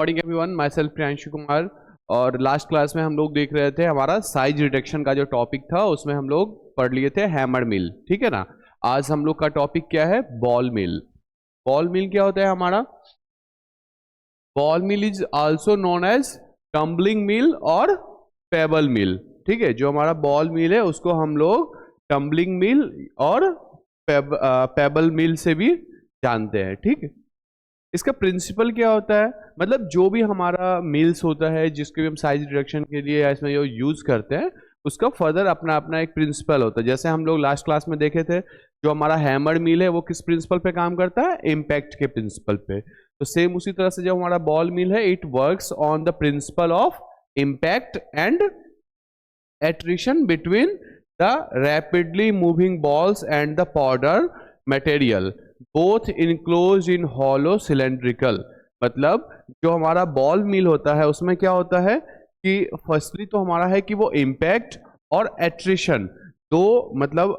Morning everyone, my self Priyanshu Kumar. और last class में हम लोग देख रहे थे हमारा साइज रिडक्शन का जो टॉपिक था, उसमें हम लोग पढ़ लिए थे हैमर मिल। ठीक है ना। आज हम लोग का टॉपिक क्या है? बॉल मिल। बॉल मिल क्या होता है हमारा? Ball mill is also known as tumbling mill और पेबल मिल। ठीक है, जो हमारा बॉल मिल है उसको हम लोग टम्बलिंग मिल और पेबल मिल से भी जानते हैं। ठीक है, इसका प्रिंसिपल क्या होता है? मतलब जो भी हमारा मिल्स होता है जिसके भी हम साइज रिडक्शन के लिए या इसमें जो यूज करते हैं, उसका फर्दर अपना अपना एक प्रिंसिपल होता है। जैसे हम लोग लास्ट क्लास में देखे थे, जो हमारा हैमर मिल है वो किस प्रिंसिपल पे काम करता है? इम्पैक्ट के प्रिंसिपल पे। तो सेम उसी तरह से जो हमारा बॉल मिल है, it works on the principle of impact and attrition between the rapidly moving balls and the powder material, both enclosed in hollow cylindrical। मतलब जो हमारा बॉल मिल होता है उसमें क्या होता है कि फर्स्टली तो हमारा है कि वो इम्पैक्ट और एट्रिशन दो मतलब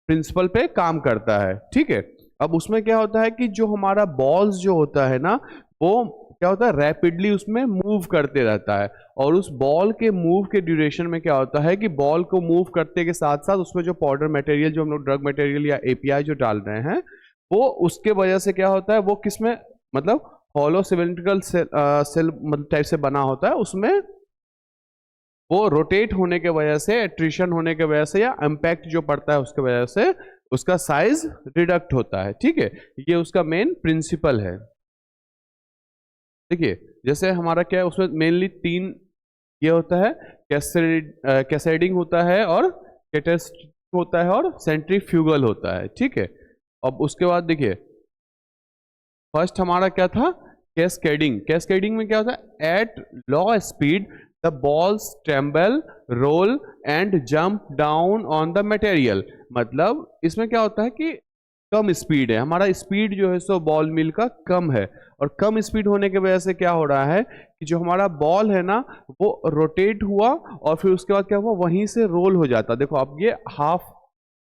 प्रिंसिपल पे काम करता है। ठीक है, अब उसमें क्या होता है कि जो हमारा बॉल्स जो होता है ना, वो क्या होता है, रैपिडली उसमें मूव करते रहता है। और उस बॉल के मूव के ड्यूरेशन में क्या होता है कि बॉल को मूव करते के साथ साथ उसमें जो पाउडर मटेरियल, जो हम लोग ड्रग मटेरियल या एपीआई जो डाल रहे हैं, वो उसके वजह से क्या होता है, वो किसमें मतलब हॉलो सिलिंड्रिकल सेल टाइप से बना होता है, उसमें वो रोटेट होने के वजह से, एट्रिशन होने के वजह से या इम्पैक्ट जो पड़ता है उसके वजह से उसका साइज रिडक्ट होता है। ठीक है, ये उसका मेन प्रिंसिपल है। देखिए, जैसे हमारा क्या है, उसमें मेनली तीन ये होता है, कैसेडिंग होता है और कैटेस्टिक होता है और सेंट्रीफ्यूगल होता है। ठीक है, अब उसके बाद देखिए, फर्स्ट हमारा क्या था? कैस्केडिंग। कैस्केडिंग में क्या होता है? At low speed the balls tremble, roll and jump down on the material. मतलब इसमें क्या होता है कि कम स्पीड है, हमारा स्पीड जो है सो बॉल मिल का कम है, और कम स्पीड होने की वजह से क्या हो रहा है कि जो हमारा बॉल है ना, वो रोटेट हुआ और फिर उसके बाद क्या हुआ, वहीं से रोल हो जाता। देखो अब ये हाफ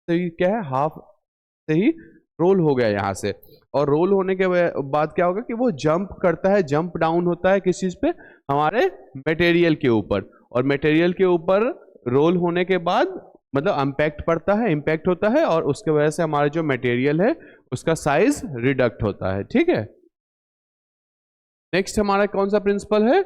से ही क्या है, हाफ से ही रोल हो गया यहाँ से। और रोल होने के बाद क्या होगा कि वो जंप करता है, जंप डाउन होता है किस चीज पे? हमारे मटेरियल के ऊपर। और मटेरियल के ऊपर रोल होने के बाद मतलब इम्पैक्ट पड़ता है, इम्पैक्ट होता है, और उसके वजह से हमारा जो मटेरियल है उसका साइज रिडक्ट होता है। ठीक है, नेक्स्ट हमारा कौन सा प्रिंसिपल है?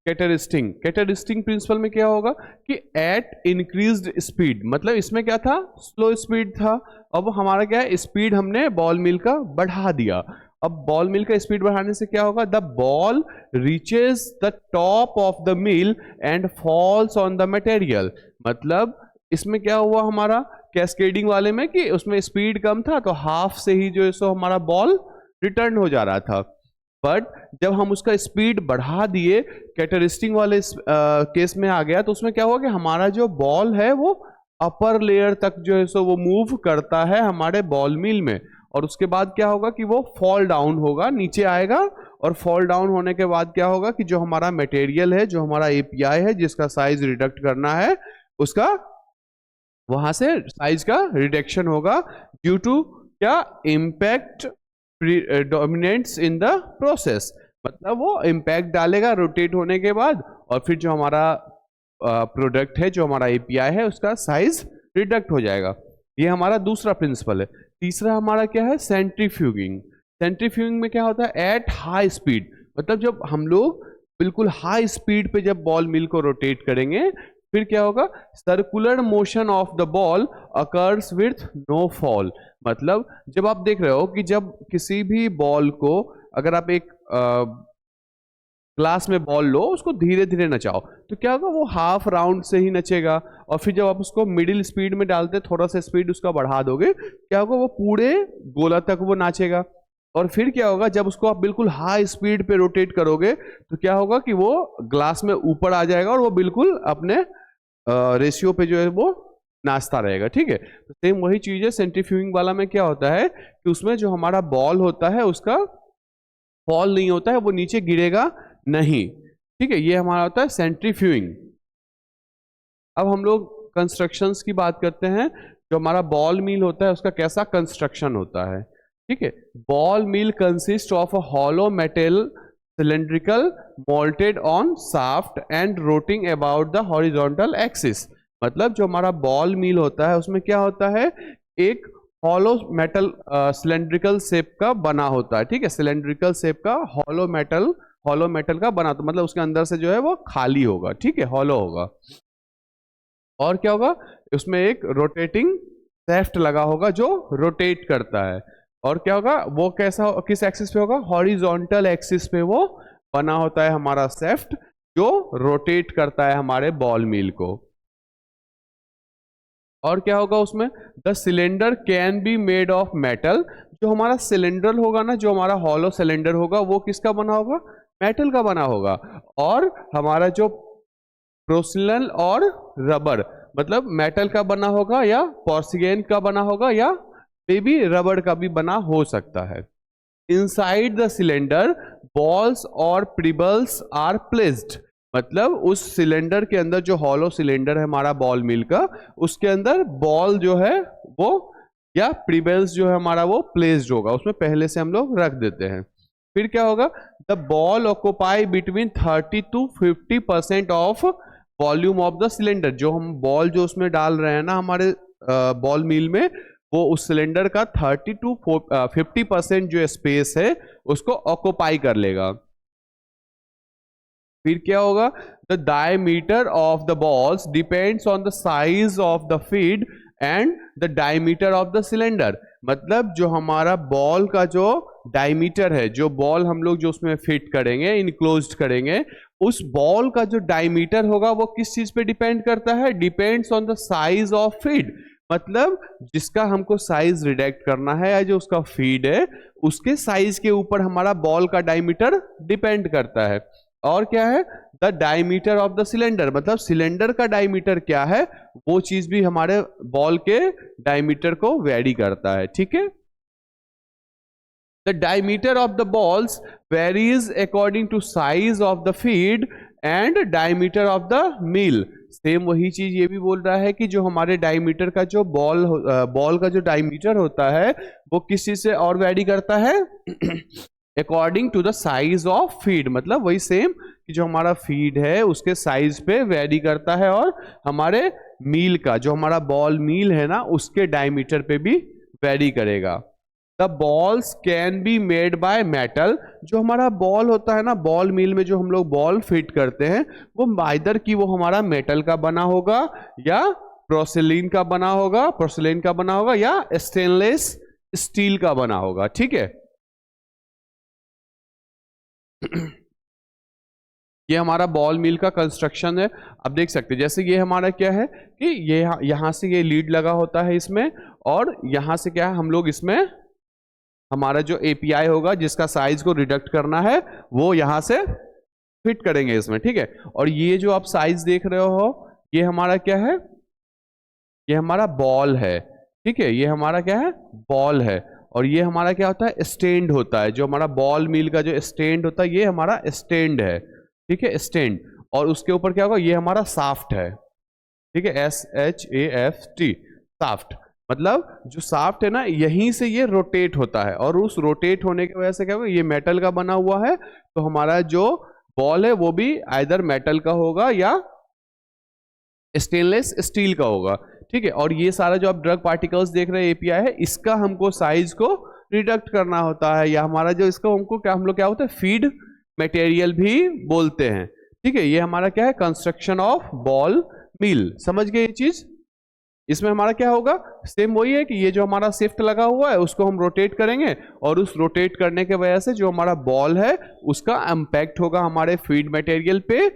कैटरिस्टिंग। कैटरिस्टिंग प्रिंसिपल में क्या होगा कि एट इंक्रीज्ड स्पीड, मतलब इसमें क्या था, स्लो स्पीड था, अब हमारा क्या है, स्पीड हमने बॉल मिल का बढ़ा दिया। अब बॉल मिल का स्पीड बढ़ाने से क्या होगा? The ball reaches the top of the mill and falls on the material. मतलब इसमें क्या हुआ हमारा कैस्केडिंग वाले में कि उसमें स्पीड कम था, तो हाफ से ही जो है सो हमारा बॉल रिटर्न हो जा रहा था। बट जब हम उसका स्पीड बढ़ा दिए, कैटरिस्टिंग वाले केस में आ गया, तो उसमें क्या हुआ कि हमारा जो बॉल है वो अपर लेयर तक जो है सो वो मूव करता है हमारे बॉल मिल में। और उसके बाद क्या होगा कि वो फॉल डाउन होगा, नीचे आएगा, और फॉल डाउन होने के बाद क्या होगा कि जो हमारा मटेरियल है, जो हमारा एपीआई है, जिसका साइज रिडक्ट करना है, उसका वहां से साइज का रिडक्शन होगा ड्यू टू क्या? Impact dominates in the process. मतलब वो इम्पैक्ट डालेगा रोटेट होने के बाद, और फिर जो हमारा प्रोडक्ट है, जो हमारा एपीआई है, उसका साइज रिडक्ट हो जाएगा। ये हमारा दूसरा प्रिंसिपल है। तीसरा हमारा क्या है? सेंट्रीफ्यूगिंग। सेंट्रीफ्यूगिंग में क्या होता है? एट हाई स्पीड, मतलब जब हम लोग बिल्कुल हाई स्पीड पे जब बॉल मिल को रोटेट करेंगे, फिर क्या होगा? Circular motion of the ball occurs with no fall. मतलब जब आप देख रहे हो कि जब किसी भी बॉल को, अगर आप एक ग्लास में बॉल लो, उसको धीरे धीरे नचाओ, तो क्या होगा? वो हाफ राउंड से ही नचेगा। और फिर जब आप उसको मिडिल स्पीड में डालते, थोड़ा सा स्पीड उसका बढ़ा दोगे, क्या होगा? वो पूरे गोला तक वो नाचेगा। और फिर क्या होगा? जब उसको आप बिल्कुल हाई स्पीड पे रोटेट करोगे, तो क्या होगा कि वो ग्लास में ऊपर आ जाएगा और वो बिल्कुल अपने रेशियो पे जो है वो नाचता रहेगा। ठीक है, तो सेम वही चीज है सेंट्रीफ्यूगिंग वाला में। क्या होता है कि उसमें जो हमारा बॉल होता है उसका फॉल नहीं होता है, वो नीचे गिरेगा नहीं। ठीक है, ये हमारा होता है सेंट्रीफ्यूगिंग। अब हम लोग कंस्ट्रक्शंस की बात करते हैं। जो हमारा बॉल मिल होता है उसका कैसा कंस्ट्रक्शन होता है? ठीक है, ball mill consist of a hollow metal cylindrical, molded on shaft and rotating about the horizontal axis। मतलब जो हमारा बॉल मिल होता है उसमें क्या होता है, एक हॉलो मेटल सिलेंड्रिकल शेप का बना होता है, ठीक है, सिलेंड्रिकल शेप का हॉलो मेटल का बना, तो मतलब उसके अंदर से जो है वो खाली होगा, ठीक है, हॉलो होगा। और क्या होगा, उसमें एक रोटेटिंग शेफ्ट लगा होगा जो रोटेट करता है। और क्या होगा, वो कैसा, किस एक्सिस पे होगा, हॉरिजॉन्टल एक्सिस पे वो बना होता है हमारा शेफ्ट जो रोटेट करता है हमारे बॉल मिल को। और क्या होगा उसमें, the cylinder can be made of metal. जो हमारा सिलेंडर होगा ना, जो हमारा हॉलो सिलेंडर होगा वो किसका बना होगा, मेटल का बना होगा। और हमारा जो पोर्सिलेन और रबर, मतलब मेटल का बना होगा या पोर्सिलेन का बना होगा या मे बी रबर का भी बना हो सकता है। इनसाइड द सिलेंडर बॉल्स और प्रिबल्स आर प्लेस्ड। मतलब उस सिलेंडर के अंदर, जो हॉलो सिलेंडर है हमारा बॉल मिल का, उसके अंदर बॉल जो है वो या प्रिबल्स जो है हमारा वो प्लेस्ड होगा, उसमें पहले से हम लोग रख देते हैं। फिर क्या होगा, the ball occupy between 30 to 50% of volume of the cylinder. जो हम बॉल जो उसमें डाल रहे हैं ना हमारे बॉल मिल में, वो उस सिलेंडर का 30 to 50% जो स्पेस है उसको ऑक्यूपाई कर लेगा। फिर क्या होगा, the diameter of the balls depends on the size of the feed and the diameter of the cylinder. मतलब जो हमारा बॉल का जो डायमीटर है, जो बॉल हम लोग जो उसमें फिट करेंगे, इनक्लोज्ड करेंगे, उस बॉल का जो डायमीटर होगा वो किस चीज पे डिपेंड करता है, depends on the size of feed. मतलब जिसका हमको साइज रिडक्ट करना है या जो उसका फीड है, उसके साइज के ऊपर हमारा बॉल का डायमीटर डिपेंड करता है। और क्या है, the diameter of the cylinder, मतलब सिलेंडर का डायमीटर क्या है, वो चीज भी हमारे बॉल के डायमीटर को वेरी करता है, ठीक है। The diameter of the balls varies according to size of the feed and diameter of the mill. Same वही चीज ये भी बोल रहा है कि जो हमारे डायमीटर का जो बॉल का जो डायमीटर होता है वो किस चीज से और वेरी करता है, according to the size of feed. मतलब वही सेम कि जो हमारा फीड है उसके साइज पे वेरी करता है, और हमारे मील का, जो हमारा बॉल मील है ना, उसके डायमीटर पे भी वेरी करेगा। The balls can be made by metal. जो हमारा बॉल होता है ना, बॉल मिल में जो हम लोग बॉल फिट करते हैं, वो आइदर कि वो हमारा मेटल का बना होगा या पोर्सिलेन का बना होगा या स्टेनलेस स्टील का बना होगा, ठीक है। ये हमारा बॉल मिल का कंस्ट्रक्शन है। अब देख सकते हैं, जैसे ये हमारा क्या है कि ये यहां से ये लीड लगा होता है इसमें, और यहां से क्या है, हम लोग इसमें हमारा जो एपीआई होगा जिसका साइज को रिडक्ट करना है वो यहां से फिट करेंगे इसमें, ठीक है। और ये जो आप साइज देख रहे हो, ये हमारा क्या है, ये हमारा बॉल है, ठीक है, ये हमारा क्या है, बॉल है। और ये हमारा क्या होता है, स्टैंड होता है। जो हमारा बॉल मिल का जो स्टैंड होता है, ये हमारा स्टैंड है, ठीक है, स्टैंड। और उसके ऊपर क्या होगा, ये हमारा शाफ्ट है, ठीक है, SHAFT, शाफ्ट। मतलब जो शाफ्ट है ना, यहीं से ये रोटेट होता है, और उस रोटेट होने की वजह से क्या होगा, ये मेटल का बना हुआ है, तो हमारा जो बॉल है वो भी आइदर मेटल का होगा या स्टेनलेस स्टील का होगा, ठीक है। और ये सारा जो आप ड्रग पार्टिकल्स देख रहे हैं, एपीआई है, इसका हमको साइज को रिडक्ट करना होता है, या हमारा जो इसका हमको क्या, हम लोग क्या होता है, फीड मटेरियल भी बोलते हैं, ठीक है। ये हमारा क्या है, कंस्ट्रक्शन ऑफ बॉल मिल। समझ गए ये चीज। इसमें हमारा क्या होगा, सेम वही है कि ये जो हमारा शिफ्ट लगा हुआ है उसको हम रोटेट करेंगे, और उस रोटेट करने के वजह से जो हमारा बॉल है उसका इम्पैक्ट होगा हमारे फीड मटेरियल पे,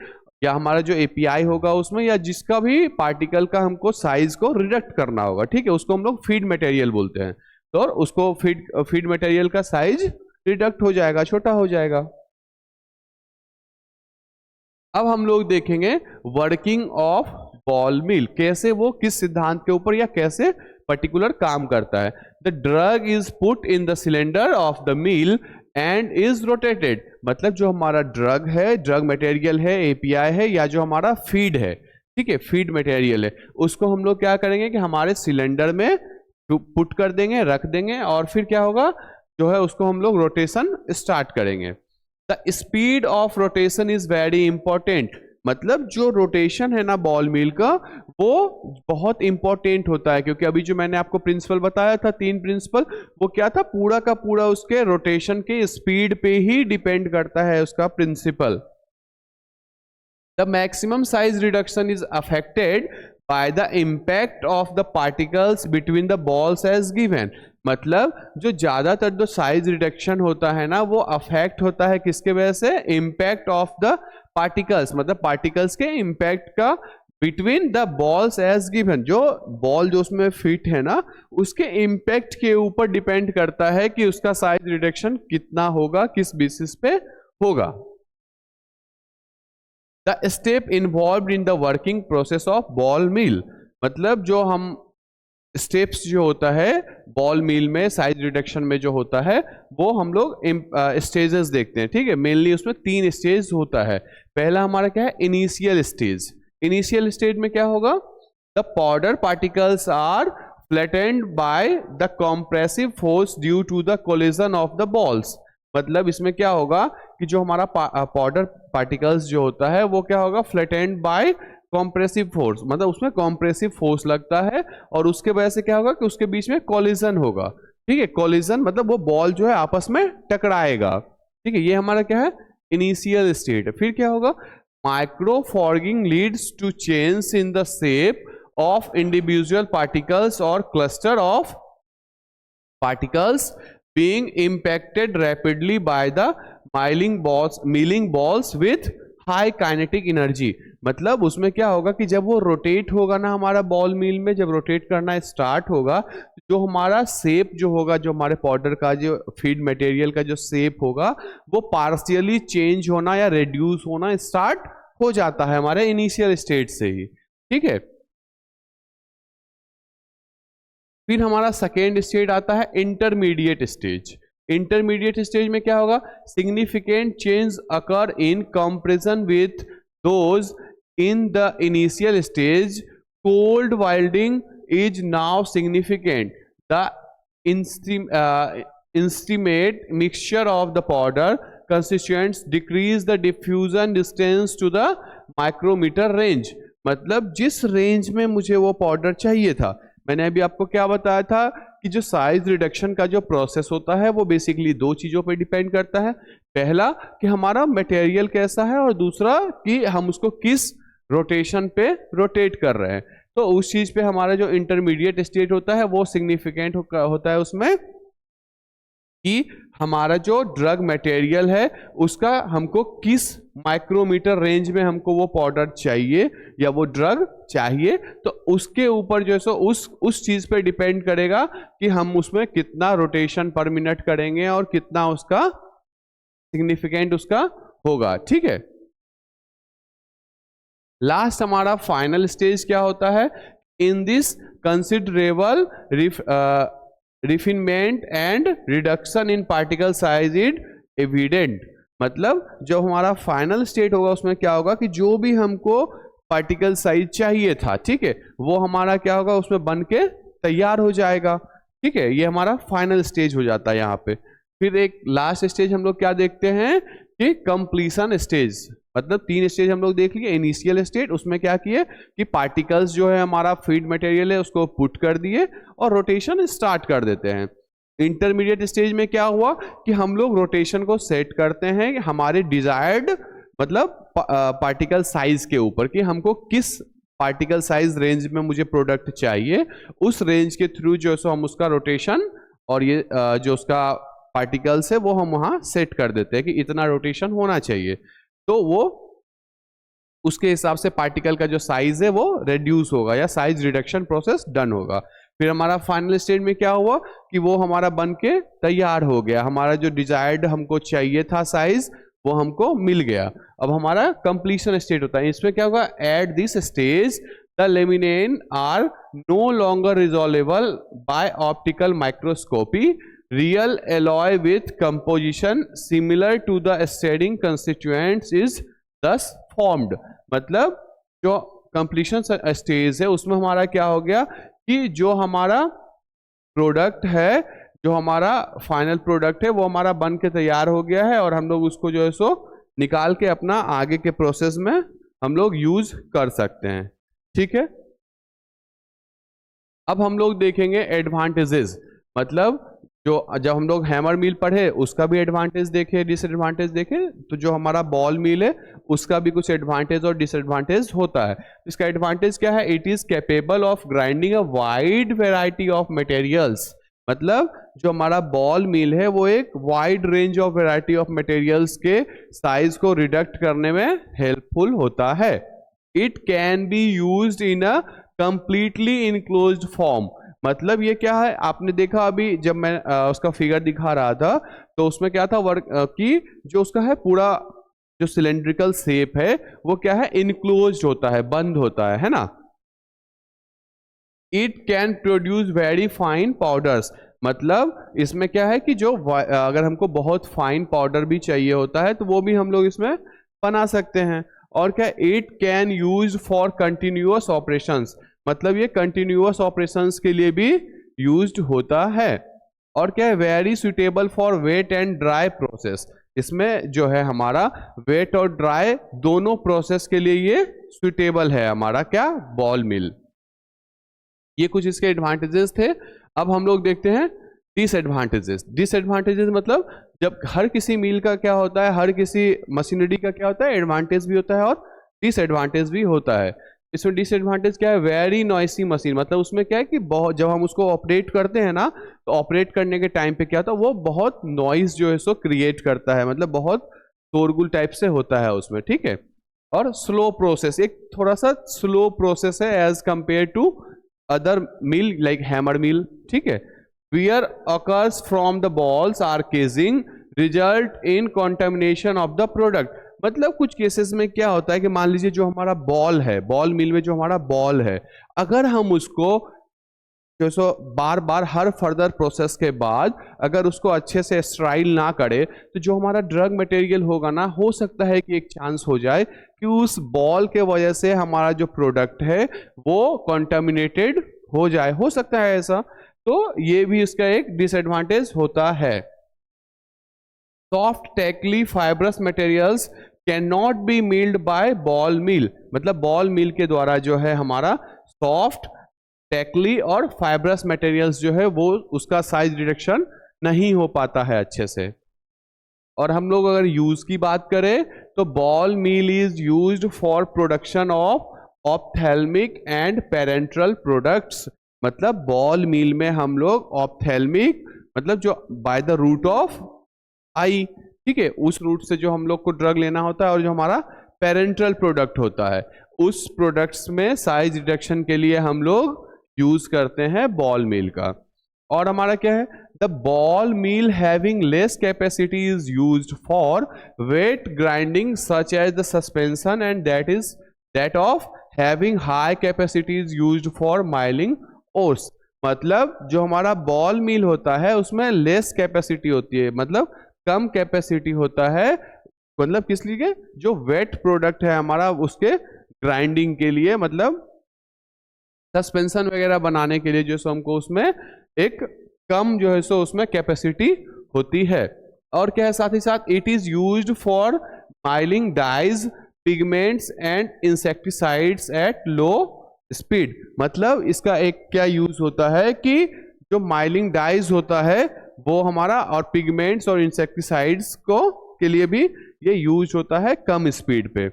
या हमारा जो एपीआई होगा उसमें, या जिसका भी पार्टिकल का हमको साइज को रिडक्ट करना होगा, ठीक है, उसको हम लोग फीड मटेरियल बोलते हैं। तो उसको फीड मटेरियल का साइज रिडक्ट हो जाएगा, छोटा हो जाएगा। अब हम लोग देखेंगे वर्किंग ऑफ बॉल मिल, कैसे वो किस सिद्धांत के ऊपर या कैसे पर्टिकुलर काम करता है। The drug is put in the cylinder of the mill and is rotated. मतलब जो हमारा ड्रग है, ड्रग मटेरियल है, एपीआई है, या जो हमारा फीड है, ठीक है, फीड मटेरियल है, उसको हम लोग क्या करेंगे कि हमारे सिलेंडर में पुट कर देंगे, रख देंगे, और फिर क्या होगा जो है उसको हम लोग रोटेशन स्टार्ट करेंगे। The speed of rotation is very important. मतलब जो रोटेशन है ना बॉल मिल का वो बहुत इंपॉर्टेंट होता है, क्योंकि अभी जो मैंने आपको प्रिंसिपल बताया था 3 प्रिंसिपल, वो क्या था, पूरा का पूरा उसके रोटेशन के स्पीड पे ही डिपेंड करता है उसका principle. The maximum size reduction is affected by the impact of the particles between the balls as given। मतलब जो ज्यादातर जो साइज रिडक्शन होता है ना वो अफेक्ट होता है किसके वजह से, इम्पैक्ट ऑफ द पार्टिकल्स, मतलब पार्टिकल्स के इम्पैक्ट का between the balls as given. जो बॉल जो उसमें फिट है ना उसके इम्पैक्ट के ऊपर डिपेंड करता है कि उसका साइज रिडक्शन कितना होगा, किस बेसिस पे होगा। The step involve in the working process of ball mill. मतलब जो हम स्टेप्स जो होता है बॉल मिल में साइज रिडक्शन में जो होता है वो हम लोग स्टेजेस देखते हैं, ठीक है। मेनली उसमें 3 स्टेज होता है। पहला हमारा क्या है, इनिशियल स्टेज। इनिशियल स्टेज में क्या होगा, the powder particles are flattened by the compressive force due to the collision of the balls. मतलब इसमें क्या होगा कि जो हमारा पाउडर पार्टिकल्स जो होता है वो क्या होगा, फ्लैटेंड बाय कॉम्प्रेसिव फोर्स, मतलब उसमें कॉम्प्रेसिव फोर्स लगता है और उसके वजह से क्या होगा कि उसके बीच में कोलिजन होगा, ठीक है। कोलिजन मतलब वो बॉल जो है आपस में टकराएगा, ठीक है। ये हमारा क्या है, इनिशियल स्टेट। फिर क्या होगा, micro forging leads to change in the shape of individual particles और cluster of particles being impacted rapidly by the milling balls with high kinetic energy। मतलब उसमें क्या होगा कि जब वो रोटेट होगा ना हमारा बॉल मिल में, जब रोटेट करना स्टार्ट होगा, जो हमारा शेप जो होगा, जो हमारे पाउडर का जो फीड मटेरियल का जो शेप होगा वो पार्शियली चेंज होना या रिड्यूस होना स्टार्ट हो जाता है हमारे इनिशियल स्टेज से ही, ठीक है। फिर हमारा सेकेंड स्टेज आता है इंटरमीडिएट स्टेज। इंटरमीडिएट स्टेज में क्या होगा, significant change occur in comparison with those in the initial stage. Cold welding is now significant. The intimate mixture of the powder constituents decrease the diffusion distance to the micrometer range। मतलब जिस range में मुझे वो powder चाहिए था, मैंने अभी आपको क्या बताया था कि जो साइज रिडक्शन का जो प्रोसेस होता है वो बेसिकली 2 चीजों पे डिपेंड करता है। पहला कि हमारा मटेरियल कैसा है और दूसरा कि हम उसको किस रोटेशन पे रोटेट कर रहे हैं। तो उस चीज पे हमारा जो इंटरमीडिएट स्टेट होता है वो सिग्निफिकेंट होता है उसमें कि हमारा जो ड्रग मटेरियल है उसका हमको किस माइक्रोमीटर रेंज में हमको वो पाउडर चाहिए या वो ड्रग चाहिए, तो उसके ऊपर जो है सो उस चीज पे डिपेंड करेगा कि हम उसमें कितना रोटेशन पर मिनट करेंगे और कितना उसका सिग्निफिकेंट उसका होगा, ठीक है। लास्ट हमारा फाइनल स्टेज क्या होता है, in this considerable refinement and reduction in particle size is evident. मतलब जो हमारा फाइनल स्टेट होगा उसमें क्या होगा कि जो भी हमको पार्टिकल साइज चाहिए था, ठीक है, वो हमारा क्या होगा उसमें बन के तैयार हो जाएगा, ठीक है। ये हमारा फाइनल स्टेज हो जाता है यहाँ पे। फिर एक लास्ट स्टेज हम लोग क्या देखते हैं कि कंप्लीशन स्टेज। मतलब 3 स्टेज हम लोग देख लिए। इनिशियल स्टेज, उसमें क्या किए कि पार्टिकल्स जो है हमारा फीड मटेरियल है उसको पुट कर दिए और रोटेशन स्टार्ट कर देते हैं। इंटरमीडिएट स्टेज में क्या हुआ कि हम लोग रोटेशन को सेट करते हैं हमारे डिजायर्ड मतलब पार्टिकल साइज के ऊपर कि हमको किस पार्टिकल साइज रेंज में मुझे प्रोडक्ट चाहिए, उस रेंज के थ्रू जो है हम उसका रोटेशन और ये जो उसका पार्टिकल्स है वो हम वहाँ सेट कर देते हैं कि इतना रोटेशन होना चाहिए, तो वो उसके हिसाब से पार्टिकल का जो साइज है वो रिड्यूस होगा या साइज रिडक्शन प्रोसेस डन होगा। फिर हमारा फाइनल स्टेज में क्या हुआ कि वो हमारा बन के तैयार हो गया, हमारा जो डिजायर्ड हमको चाहिए था साइज वो हमको मिल गया। अब हमारा कंप्लीशन स्टेज होता है। इसमें क्या होगा, at this stage the laminae are no longer resolvable by optical microscopy. Real alloy with composition similar to the starting constituents is thus formed. मतलब जो कंप्लीशन स्टेज है उसमें हमारा क्या हो गया कि जो हमारा प्रोडक्ट है, जो हमारा फाइनल प्रोडक्ट है वो हमारा बन के तैयार हो गया है और हम लोग उसको जो है सो निकाल के अपना आगे के प्रोसेस में हम लोग यूज कर सकते हैं। ठीक है, अब हम लोग देखेंगे एडवांटेजेस, मतलब जो जब हम लोग हैमर मिल पढ़े उसका भी एडवांटेज देखे, डिसएडवांटेज देखे, तो जो हमारा बॉल मिल है उसका भी कुछ एडवांटेज और डिसएडवांटेज होता है। इसका एडवांटेज क्या है? It is capable of grinding a wide variety of materials, मतलब जो हमारा बॉल मिल है वो एक wide range of variety of materials के साइज को रिडक्ट करने में हेल्पफुल होता है। It can be used in a completely enclosed form, मतलब ये क्या है, आपने देखा अभी जब मैं उसका फिगर दिखा रहा था तो उसमें क्या था वर्क कि जो उसका है पूरा जो सिलेंड्रिकल शेप है वो क्या है, इनक्लोज्ड होता है, बंद होता है ना। It can produce very fine powders, मतलब इसमें क्या है कि जो अगर हमको बहुत फाइन पाउडर भी चाहिए होता है तो वो भी हम लोग इसमें बना सकते हैं। और क्या, it can use for continuous operations, मतलब ये कंटिन्यूअस ऑपरेशंस के लिए भी यूज्ड होता है। और क्या है, very suitable for wait and dry process, इसमें जो है हमारा वेट और ड्राई दोनों प्रोसेस के लिए ये सुटेबल है हमारा क्या, बॉल मिल। ये कुछ इसके एडवांटेजेस थे। अब हम लोग देखते हैं डिसएडवांटेजेस। डिसएडवांटेजेस मतलब जब हर किसी मिल का क्या होता है, हर किसी मशीनरी का क्या होता है, एडवांटेज भी होता है और डिसएडवांटेज भी होता है। इसमें डिसएडवांटेज क्या है, वेरी नॉइसी मशीन, मतलब उसमें क्या है कि बहुत जब हम उसको ऑपरेट करते हैं ना तो ऑपरेट करने के टाइम पे क्या होता है, वो बहुत नॉइस जो है सो क्रिएट करता है, मतलब बहुत शोरगुल टाइप से होता है उसमें। ठीक है, और स्लो प्रोसेस, एक थोड़ा सा स्लो प्रोसेस है as compare to other mill like hammer mill. ठीक है, wear occurs from the balls are casing result in contamination of the product, मतलब कुछ केसेस में क्या होता है कि मान लीजिए जो हमारा बॉल है, बॉल मिल में जो हमारा बॉल है, अगर हम उसको जो सो बार बार हर फर्दर प्रोसेस के बाद अगर उसको अच्छे से स्ट्राइल ना करे तो जो हमारा ड्रग मटेरियल होगा ना, हो सकता है कि एक चांस हो जाए कि उस बॉल के वजह से हमारा जो प्रोडक्ट है वो कंटामिनेटेड हो जाए, हो सकता है ऐसा, तो ये भी इसका एक डिसएडवांटेज होता है। Soft tacky fibrous materials can not be milled by ball mill, मतलब बॉल मिल के द्वारा जो है हमारा सॉफ्ट टेकली और फाइब्रस मटेरियल्स जो है वो उसका साइज रिडक्शन नहीं हो पाता है अच्छे से। और हम लोग अगर यूज की बात करें तो ball mill is used for production of ophthalmic and parenteral products, मतलब बॉल मिल में हम लोग ऑप्थेल्मिक मतलब जो बाय द रूट ऑफ आई, ठीक है, उस रूट से जो हम लोग को ड्रग लेना होता है, और जो हमारा पेरेंट्रल प्रोडक्ट होता है उस प्रोडक्ट्स में साइज रिडक्शन के लिए हम लोग यूज करते हैं बॉल मिल का। और हमारा क्या है, the ball mill having less capacity is used for wet grinding such as the suspension and that of having high capacity is used for milling ores, मतलब जो हमारा बॉल मिल होता है उसमें लेस कैपेसिटी होती है, मतलब कम कैपेसिटी होता है, मतलब किस लिए, जो वेट प्रोडक्ट है हमारा उसके ग्राइंडिंग के लिए, मतलब सस्पेंशन वगैरह बनाने के लिए जो सो हमको उसमें एक कम जो है सो उसमें कैपेसिटी होती है। और क्या है, साथ ही साथ it is used for milling dyes pigments and insecticides at low speed, मतलब इसका एक क्या यूज होता है कि जो माइलिंग डाइज होता है वो हमारा और पिगमेंट्स और इंसेक्टिसाइड्स को के लिए भी ये यूज होता है कम स्पीड पे।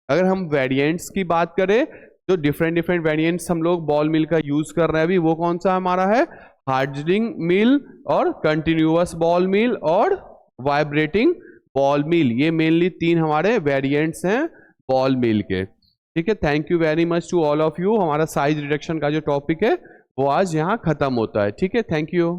अगर हम वेरिएंट्स की बात करें तो डिफरेंट वेरिएंट्स हम लोग बॉल मिल का यूज कर रहे हैं अभी, वो कौन सा हमारा है, हार्डनिंग मिल और कंटिन्यूअस बॉल मिल और वाइब्रेटिंग बॉल मिल, ये मेनली तीन हमारे वेरिएंट्स हैं बॉल मिल के। ठीक है, thank you very much to all of you. हमारा साइज रिडक्शन का जो टॉपिक है वो आज यहाँ खत्म होता है। ठीक है, थैंक यू।